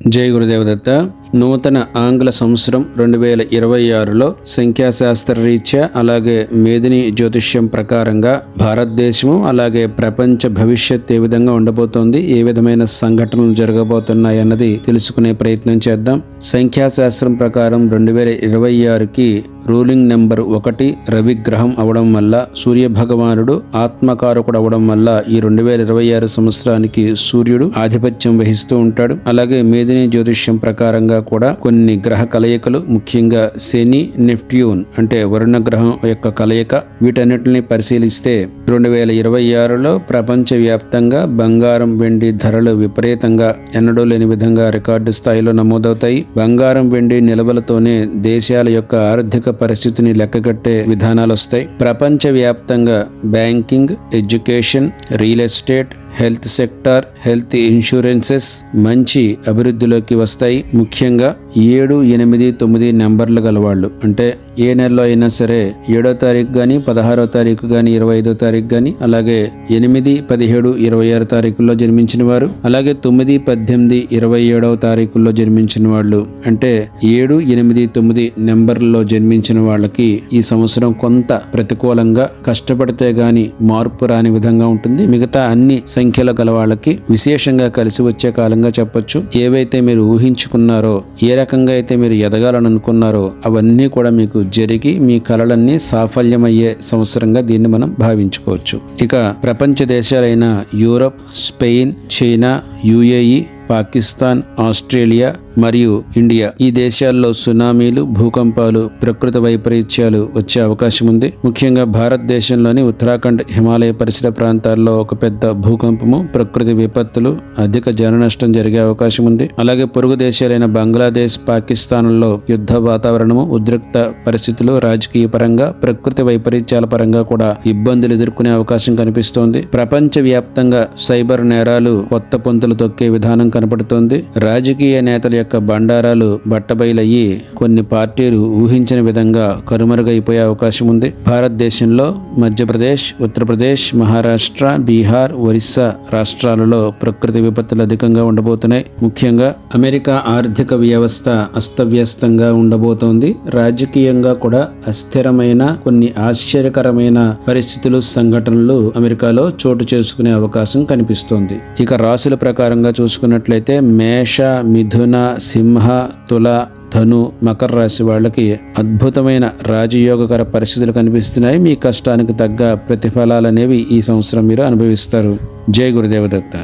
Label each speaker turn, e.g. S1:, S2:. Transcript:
S1: జై గురుదేవదత్త. నూతన ఆంగ్ల సంవత్సరం 2026లో సంఖ్యాశాస్త్ర రీత్యా అలాగే మేదిని జ్యోతిష్యం ప్రకారంగా భారతదేశము అలాగే ప్రపంచ భవిష్యత్ ఏ విధంగా ఉండబోతోంది, ఏ విధమైన సంఘటనలు జరగబోతున్నాయి అన్నది తెలుసుకునే ప్రయత్నం చేద్దాం. సంఖ్యాశాస్త్రం ప్రకారం 2026కి రూలింగ్ నెంబర్ 1 రవి గ్రహం అవడం వల్ల, సూర్య భగవానుడు ఆత్మకారకుడు అవడం వల్ల ఈ 2026 సంవత్సరానికి సూర్యుడు ఆధిపత్యం వహిస్తూ ఉంటాడు. అలాగే మేదిని జ్యోతిష్యం ప్రకారంగా కూడా కొన్ని గ్రహ కలయికలు, ముఖ్యంగా శని, నెప్ట్యూన్ అంటే వరుణ గ్రహం యొక్క కలయిక, వీటన్నిటిని పరిశీలిస్తే 2026లో ప్రపంచ వ్యాప్తంగా బంగారం, వెండి ధరలు విపరీతంగా ఎన్నడూ లేని విధంగా రికార్డు స్థాయిలో నమోదవుతాయి. బంగారం, వెండి నిల్వలతోనే దేశాల యొక్క ఆర్థిక పరిస్థితిని లెక్కగట్టే విధానాలు వస్తాయి. ప్రపంచ వ్యాప్తంగా banking, education, real estate, health sector, health insurances మంచి అభివృద్ధిలోకి వస్తాయి. ముఖ్యంగా 7, 8, 9 నెంబర్లు గలవాళ్ళు, అంటే ఏ నెలలో అయినా సరే 7వ తారీఖు కానీ, 16వ తారీఖు కానీ, 25వ తారీఖు కానీ, అలాగే 8, 17, 26 తారీఖుల్లో జన్మించిన వారు, అలాగే 9, 18, 27వ తారీఖుల్లో జన్మించిన వాళ్ళు, అంటే 7, 8, 9 నెంబర్లలో జన్మించిన వాళ్ళకి ఈ సంవత్సరం కొంత ప్రతికూలంగా, కష్టపడితే గాని మార్పు రాని విధంగా ఉంటుంది. మిగతా అన్ని సంఖ్యల గల వాళ్ళకి విశేషంగా కలిసి వచ్చే కాలంగా చెప్పొచ్చు. ఏవైతే మీరు ఊహించుకున్నారో, ఏ రకంగా అయితే మీరు ఎదగాలని అనుకున్నారో అవన్నీ కూడా మీకు జరిగి మీ కలలన్నీ సాఫల్యమయ్యే సంవత్సరంగా దీన్ని మనం భావించుకోవచ్చు. ఇక ప్రపంచ దేశాలైన Europe, Spain, China, UAE, Pakistan, Australia మరియు ఇండియా, ఈ దేశాల్లో సునామీలు, భూకంపాలు, ప్రకృతి వైపరీత్యాలు వచ్చే అవకాశం ఉంది. ముఖ్యంగా భారతదేశంలోని ఉత్తరాఖండ్, హిమాలయ పరిసర ప్రాంతాల్లో ఒక పెద్ద భూకంపము, ప్రకృతి విపత్తులు, అధిక జన నష్టం జరిగే అవకాశం ఉంది. అలాగే పొరుగు దేశాలైన బంగ్లాదేశ్, పాకిస్తాన్లో యుద్ధ వాతావరణము, ఉద్రిక్త పరిస్థితులు, రాజకీయ పరంగా, ప్రకృతి వైపరీత్యాల పరంగా కూడా ఇబ్బందులు ఎదుర్కొనే అవకాశం కనిపిస్తోంది. ప్రపంచ వ్యాప్తంగా సైబర్ నేరాలు కొత్త పొంతులు తొక్కే విధానం కనపడుతోంది. రాజకీయ నేతల యొక్క బండారాలు బట్టబయలయ్యి కొన్ని పార్టీలు ఊహించిన విధంగా కనుమరుగైపోయే అవకాశం ఉంది. భారతదేశంలో మధ్యప్రదేశ్, ఉత్తరప్రదేశ్, మహారాష్ట్ర, బీహార్, ఒరిస్సా రాష్ట్రాలలో ప్రకృతి విపత్తులు అధికంగా ఉండబోతున్నాయి. ముఖ్యంగా అమెరికా ఆర్థిక వ్యవస్థ అస్తవ్యస్తంగా ఉండబోతోంది. రాజకీయంగా కూడా అస్థిరమైన కొన్ని ఆశ్చర్యకరమైన పరిస్థితులు, సంఘటనలు అమెరికాలో చోటు చేసుకునే అవకాశం కనిపిస్తోంది. ఇక రాశుల ప్రకారంగా చూసుకున్నట్లయితే మేష, మిథున, సింహ, తుల, ధను, మకర రాశి వాళ్ళకి అద్భుతమైన రాజయోగకర పరిస్థితులు కనిపిస్తున్నాయి. మీ కష్టానికి తగ్గ ప్రతిఫలాలనేవి ఈ సంవత్సరం మీరు అనుభవిస్తారు. జై గురుదేవదత్త.